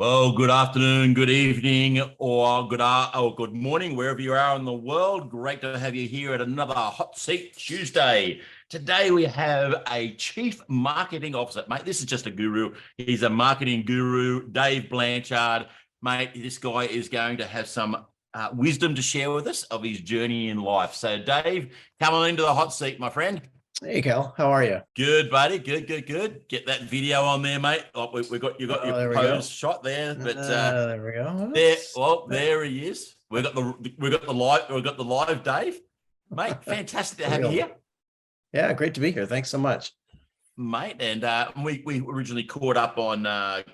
Well, good afternoon, good evening, or good morning, wherever you are in the world. Great to have you here at another Hot Seat Tuesday. Today we have a Chief Marketing Officer. Mate, this is just a guru. He's a marketing guru, Dave Blanchard. Mate, this guy is going to have some wisdom to share with us of his journey in life. So, Dave, come on into the hot seat, my friend. Hey, Cal, how are you? Good, buddy. Good. Get that video on there, mate. Oh, you got your There we go. pose shot there, but There we go. there he is. We got the live Dave, mate. Fantastic to have you here, Yeah, great to be here. Thanks so much. mate. And we originally caught up on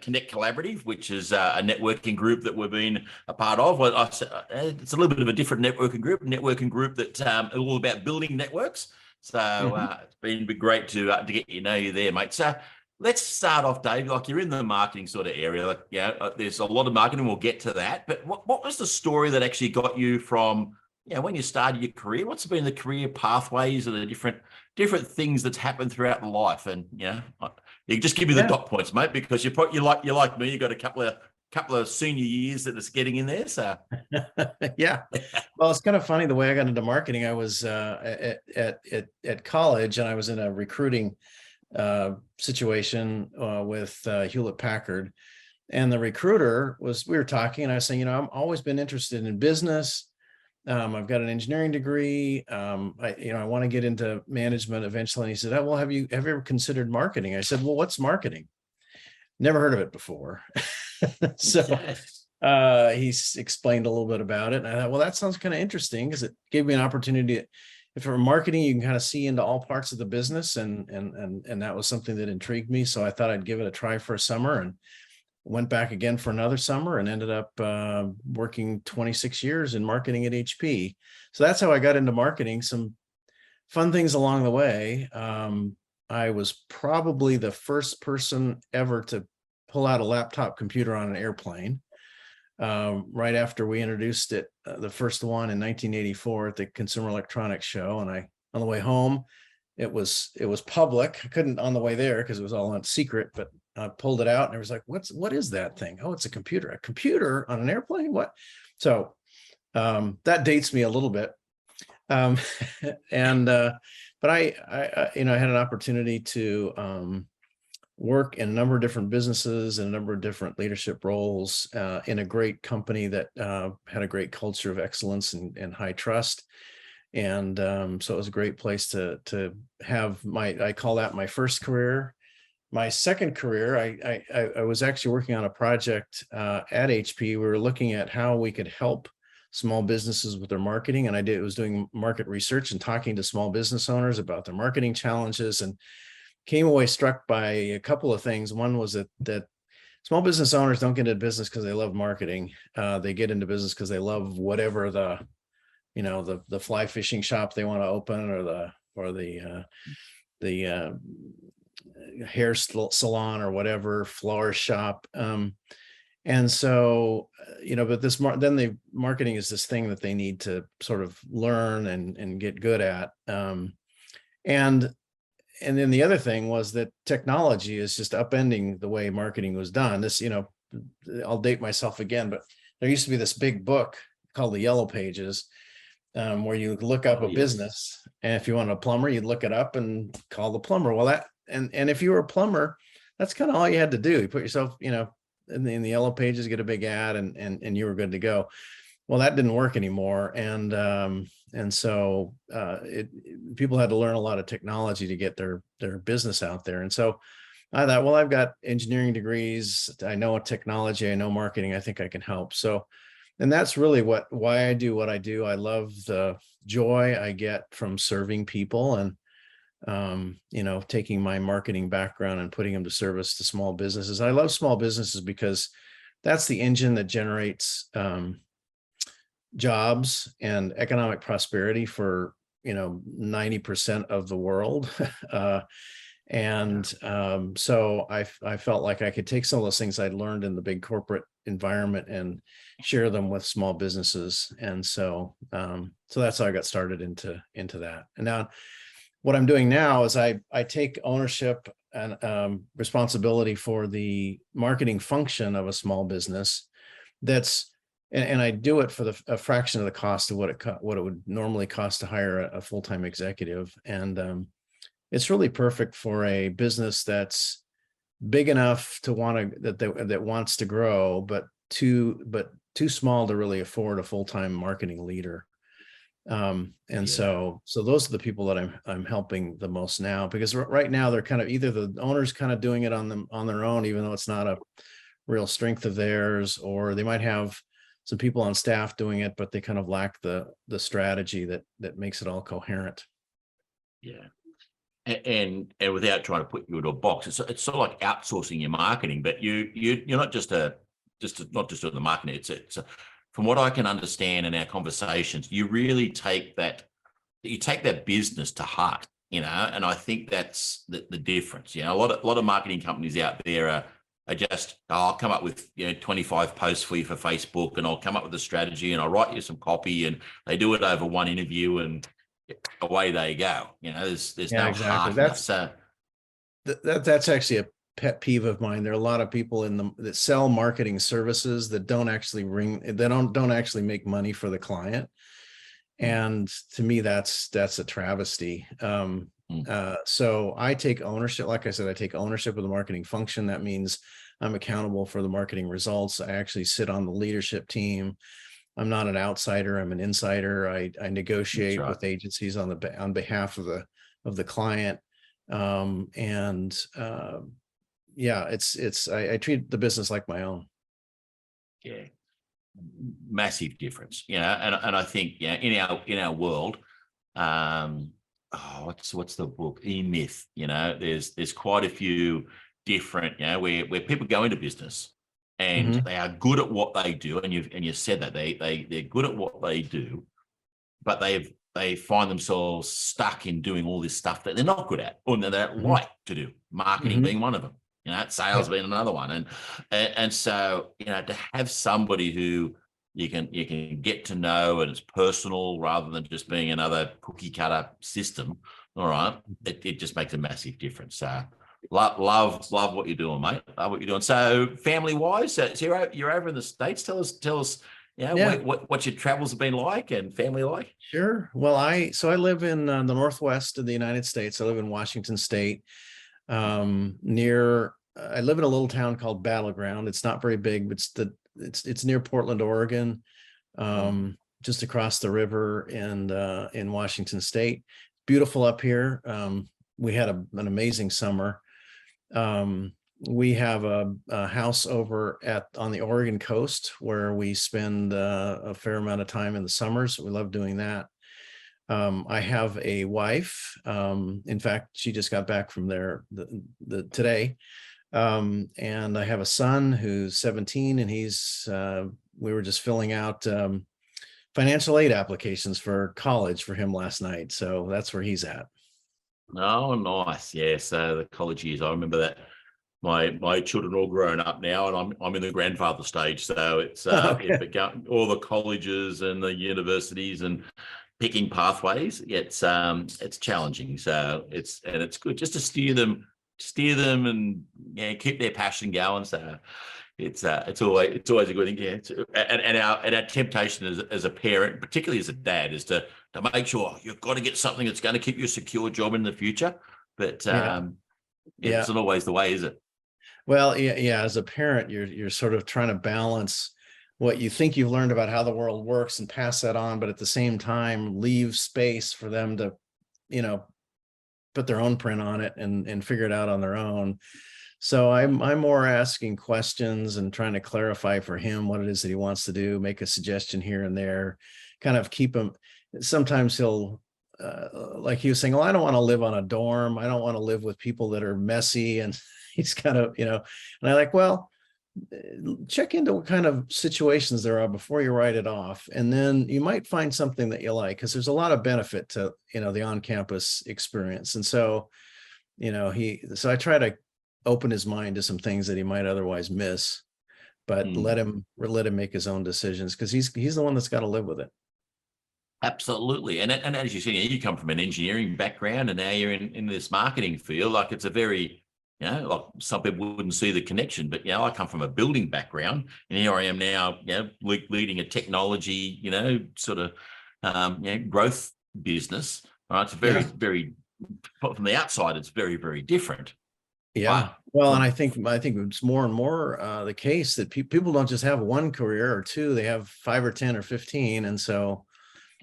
Connect Collaborative, which is a networking group that we've been a part of. Well, it's a little bit of a different networking group that all about building networks. So it's been great to get you there, mate. So let's start off, Dave. Like, you're in the marketing sort of area. Like, there's a lot of marketing. We'll get to that. But what was the story that actually got you from, when you started your career? What's been the career pathways or the different things that's happened throughout the life? And you can just give me the dot points, mate, because you're like me. You got a couple of senior years that is getting in there. So yeah. Well, it's kind of funny the way I got into marketing. I was at college, and I was in a recruiting situation with Hewlett Packard, and the recruiter we were talking, and I was saying, I've always been interested in business. I've got an engineering degree. I want to get into management eventually. And he said, "Oh, well, have you ever considered marketing?" I said, "Well, what's marketing?" Never heard of it before. So he explained a little bit about it. And I thought, well, that sounds kind of interesting, because it gave me an opportunity. If for marketing, you can kind of see into all parts of the business, and that was something that intrigued me. So I thought I'd give it a try for a summer, and went back again for another summer, and ended up working 26 years in marketing at HP. So that's how I got into marketing. Some fun things along the way. I was probably the first person ever to pull out a laptop computer on an airplane. Right after we introduced it, the first one in 1984 at the Consumer Electronics Show. And on the way home, it was public. I couldn't on the way there because it was all on secret, but I pulled it out, and I was like, what is that thing? Oh, it's a computer on an airplane. What? So that dates me a little bit. But I had an opportunity to work in a number of different businesses and a number of different leadership roles in a great company that had a great culture of excellence and high trust. And so it was a great place to have I call that my first career. My second career, I was actually working on a project at HP. We were looking at how we could help small businesses with their marketing. And I was doing market research and talking to small business owners about their marketing challenges, and came away struck by a couple of things. One was that small business owners don't get into business because they love marketing. They get into business because they love whatever the fly fishing shop they want to open, or the hair salon, or whatever, florist shop. And so, but then the marketing is this thing that they need to sort of learn and get good at. And then the other thing was that technology is just upending the way marketing was done. This, I'll date myself again, but there used to be this big book called the Yellow Pages, where you look up a business, and if you wanted a plumber, you'd look it up and call the plumber. Well, and if you were a plumber, that's kind of all you had to do. You put yourself, in the Yellow Pages, get a big ad, and you were good to go. Well, that didn't work anymore, and so people had to learn a lot of technology to get their business out there. And so I thought, well, I've got engineering degrees, I know technology, I know marketing, I think I can help. So, and that's really why I do what I do. I love the joy I get from serving people, and taking my marketing background and putting them to service to small businesses. I love small businesses because that's the engine that generates jobs and economic prosperity for 90% of the world. So I felt like I could take some of those things I'd learned in the big corporate environment and share them with small businesses. And so that's how I got started into that. And now what I'm doing now is I take ownership responsibility for the marketing function of a small business. And I do it for a fraction of the cost of what it would normally cost to hire a full-time executive. And it's really perfect for a business that's big enough to that wants to grow, but too small to really afford a full-time marketing leader. So those are the people that I'm helping the most now, because right now they're kind of either the owner's kind of doing it on their own, even though it's not a real strength of theirs, or they might have some people on staff doing it, but they kind of lack the strategy that makes it all coherent. Yeah. And without trying to put you into a box, it's sort of like outsourcing your marketing, but you're not just not just doing the marketing. It's from what I can understand in our conversations, you really take that business to heart, and I think that's the difference. A lot of marketing companies out there are just, I'll come up with 25 posts for you for Facebook, and I'll come up with a strategy, and I'll write you some copy, and they do it over one interview, and away they go. There's no exactly. That's actually a pet peeve of mine. There are a lot of people that sell marketing services that don't actually don't actually make money for the client. And to me, that's a travesty. So I take ownership. Like I said, I take ownership of the marketing function. That means I'm accountable for the marketing results. I actually sit on the leadership team. I'm not an outsider. I'm an insider. I negotiate with agencies on behalf of the client. I treat the business like my own. Yeah, massive difference. And I think in our world, what's the book? E-Myth. There's quite a few different, where people go into business and they are good at what they do, and you said that they're good at what they do, but they find themselves stuck in doing all this stuff that they're not good at, or that they don't like to do. Marketing being one of them, sales being another one, and so to have somebody who you can get to know, and it's personal rather than just being another cookie cutter system. All right, it just makes a massive difference. Love what you're doing, mate. Love what you're doing. So family wise, so you're over in the States. Tell us, what your travels have been like and family like. Sure. Well, I live in the Northwest of the United States. I live in Washington State, I live in a little town called Battleground. It's not very big, but it's near Portland, Oregon, just across the river, and in Washington State. Beautiful up here. We had an amazing summer. We have a house over on the Oregon coast where we spend a fair amount of time in the summers. We love doing that. I have a wife. In fact, she just got back from there today. And I have a son who's 17, and we were just filling out financial aid applications for college for him last night. So that's where he's at. Oh, nice. Yeah. So the college years, I remember that. My children are all grown up now, and I'm in the grandfather stage. So it's all the colleges and the universities and picking pathways. It's challenging. So it's good just to steer them and keep their passion going. So it's always a good thing. Yeah. And our temptation as a parent, particularly as a dad, is to make sure you've got to get something that's going to keep you a secure job in the future. But it's not always the way, is it? Well, yeah. As a parent, you're sort of trying to balance what you think you've learned about how the world works and pass that on, but at the same time, leave space for them to, put their own print on it and figure it out on their own. So I'm more asking questions and trying to clarify for him what it is that he wants to do, make a suggestion here and there, kind of keep him. Sometimes he'll, like he was saying, I don't want to live on a dorm. I don't want to live with people that are messy. And he's kind of, and I like, well, check into what kind of situations there are before you write it off. And then you might find something that you like, because there's a lot of benefit to, the on-campus experience. And so, so I try to open his mind to some things that he might otherwise miss, but let him make his own decisions, because he's the one that's got to live with it. Absolutely. And as you said, you come from an engineering background, and now you're in this marketing field. Like, it's a very You know, like some people wouldn't see the connection, but I come from a building background, and here I am now, leading a technology, sort of, growth business. Right, it's very, Yeah. very, from the outside, it's very, very different. Yeah. But Well, and from I think it's more and more the case that people don't just have one career or two, they have 5 or 10 or 15. And so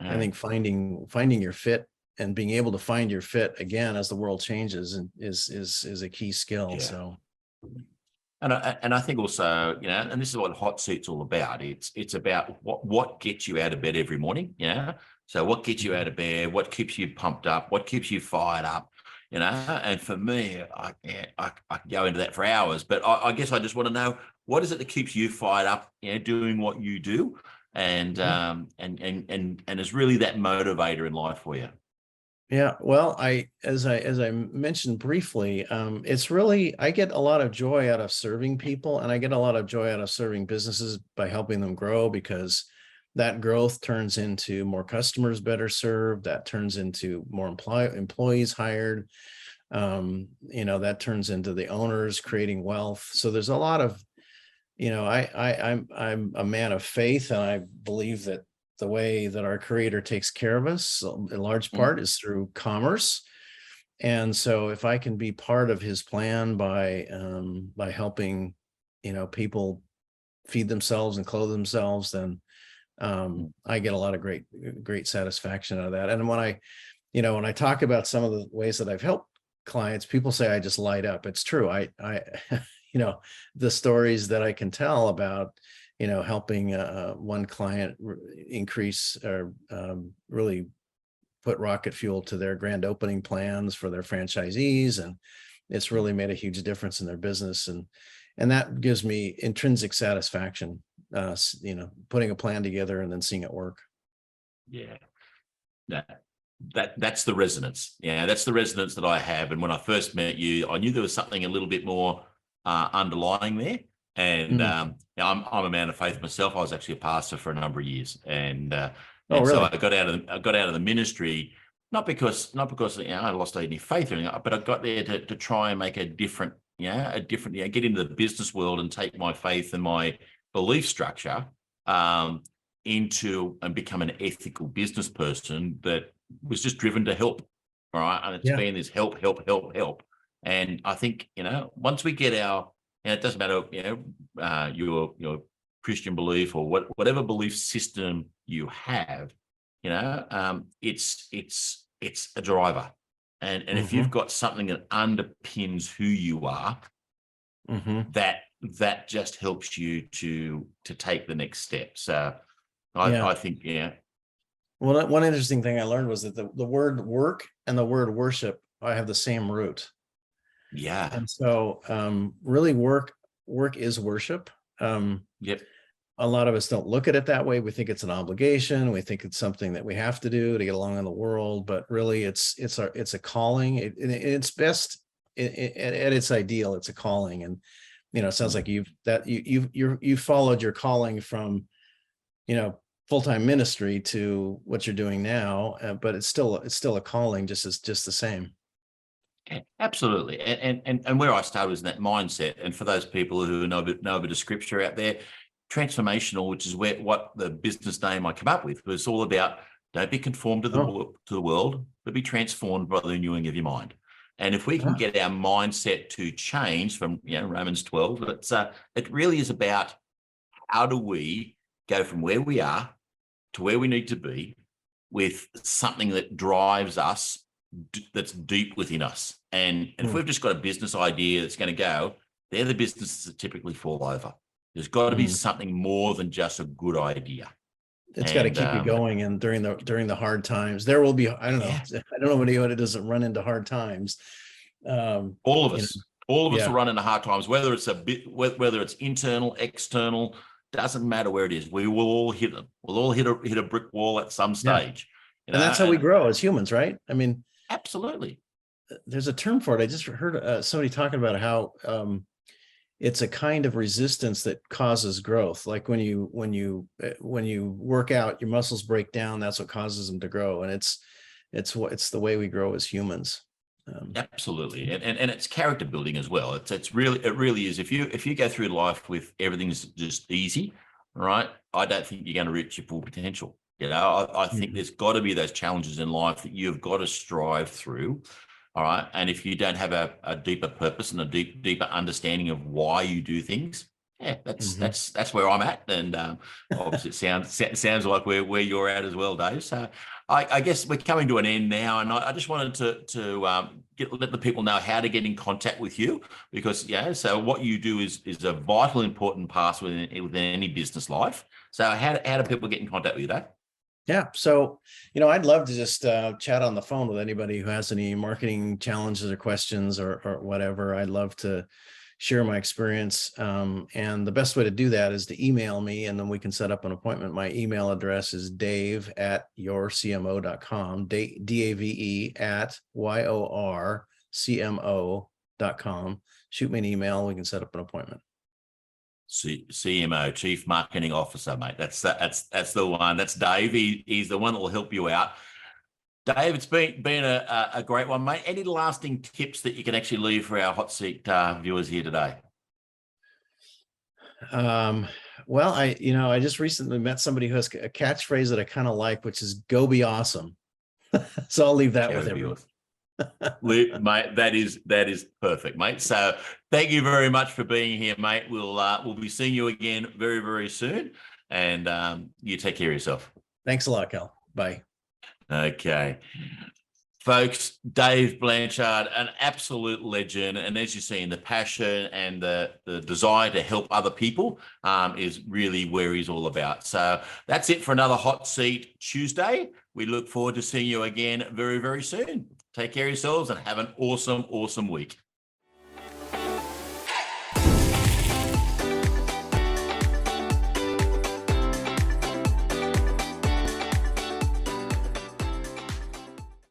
I think finding your fit and being able to find your fit again as the world changes is a key skill. yeah, So and I think also, and this is what hot seat's all about. It's about what gets you out of bed every morning. So what gets you out of bed? What keeps you pumped up? What keeps you fired up? And for me, I can go into that for hours, but I guess I just want to know, what is it that keeps you fired up, doing what you do, and is really that motivator in life for you. yeah, well, as I mentioned briefly, it's really, I get a lot of joy out of serving people, and I get a lot of joy out of serving businesses by helping them grow, because that growth turns into more customers better served, that turns into more employees hired, that turns into the owners creating wealth. So there's a lot of, I'm a man of faith, and I believe that the way that our creator takes care of us in large part is through commerce. And so if I can be part of his plan by helping, people feed themselves and clothe themselves, then I get a lot of great satisfaction out of that. And when I talk about some of the ways that I've helped clients, people say I just light up. It's true. I the stories that I can tell about, helping one client increase or really put rocket fuel to their grand opening plans for their franchisees, and it's really made a huge difference in their business, and that gives me intrinsic satisfaction, putting a plan together and then seeing it work. Yeah. That's the resonance. Yeah, that's the resonance that I have. And when I first met you, I knew there was something a little bit more underlying there. And I'm a man of faith myself. I was actually a pastor for a number of years, and Oh, so really? I got out of the ministry, not because I lost any faith or anything, but I got there to try and make a different, get into the business world and take my faith and my belief structure into and become an ethical business person that was just driven to help. All right. And it's Yeah. been this help, help, help, help. And I think, once we get it doesn't matter, your Christian belief or whatever belief system you have, it's a driver. And if you've got something that underpins who you are, that just helps you to take the next step. So I think, Well, one interesting thing I learned was that the word work and the word worship, I have the same root. yeah. And so really work is worship. Yep. A lot of us don't look at it that way. We think it's an obligation. We think it's something that we have to do to get along in the world, but really it's a calling. It's best at its ideal. It's a calling. And, it sounds like you followed your calling from, full-time ministry to what you're doing now, but it's still a calling, just the same. Absolutely. And where I started was in that mindset. And for those people who know a bit of scripture out there, transformational, which is what the business name I come up with, was all about: don't be conformed to the world, but be transformed by the renewing of your mind. And if we can get our mindset to change from Romans 12, it really is about how do we go from where we are to where we need to be with something that drives us, that's deep within us. And if we've just got a business idea that's going to go, they're the businesses that typically fall over. There's got to be something more than just a good idea. It's got to keep you going. And during the hard times, there will be, I don't know anybody who doesn't run into hard times. All of us will run into hard times, whether it's internal, external, doesn't matter where it is. We will all hit them. We'll all hit a brick wall at some stage. And that's how we grow as humans, right? I mean, absolutely. There's a term for it. I just heard somebody talking about how it's a kind of resistance that causes growth. Like when you work out, your muscles break down. That's what causes them to grow. And it's the way we grow as humans. Absolutely, and it's character building as well. It really is. If you go through life with everything's just easy, right? I don't think you're going to reach your full potential. I think there's got to be those challenges in life that you've got to strive through. All right, and if you don't have a deeper purpose and a deeper understanding of why you do things, yeah, that's where I'm at, and obviously it sounds like where you're at as well, Dave. So I guess we're coming to an end now, and I just wanted to let the people know how to get in contact with you, because so what you do is a vital, important part within any business life. So how do people get in contact with you, Dave? Yeah. So, I'd love to just chat on the phone with anybody who has any marketing challenges or questions or whatever. I'd love to share my experience. And the best way to do that is to email me, and then we can set up an appointment. My email address is dave@yourcmo.com, DAVE@YORCMO.com. Shoot me an email. We can set up an appointment. CMO, Chief Marketing Officer, mate. That's the one. That's Dave. He's the one that will help you out. Dave, it's been a great one, mate. Any lasting tips that you can actually leave for our hot seat viewers here today? Well, I just recently met somebody who has a catchphrase that I kind of like, which is "Go be awesome." So I'll leave that with everyone. Mate, that is perfect, mate. So thank you very much for being here, mate. We'll be seeing you again very, very soon, and you take care of yourself. Thanks a lot, Cal. Bye. Okay, folks, Dave Blanchard, an absolute legend, and as you see, the passion and the desire to help other people is really where he's all about. So that's it for another Hot Seat Tuesday. We look forward to seeing you again very, very soon. Take care of yourselves and have an awesome, awesome week.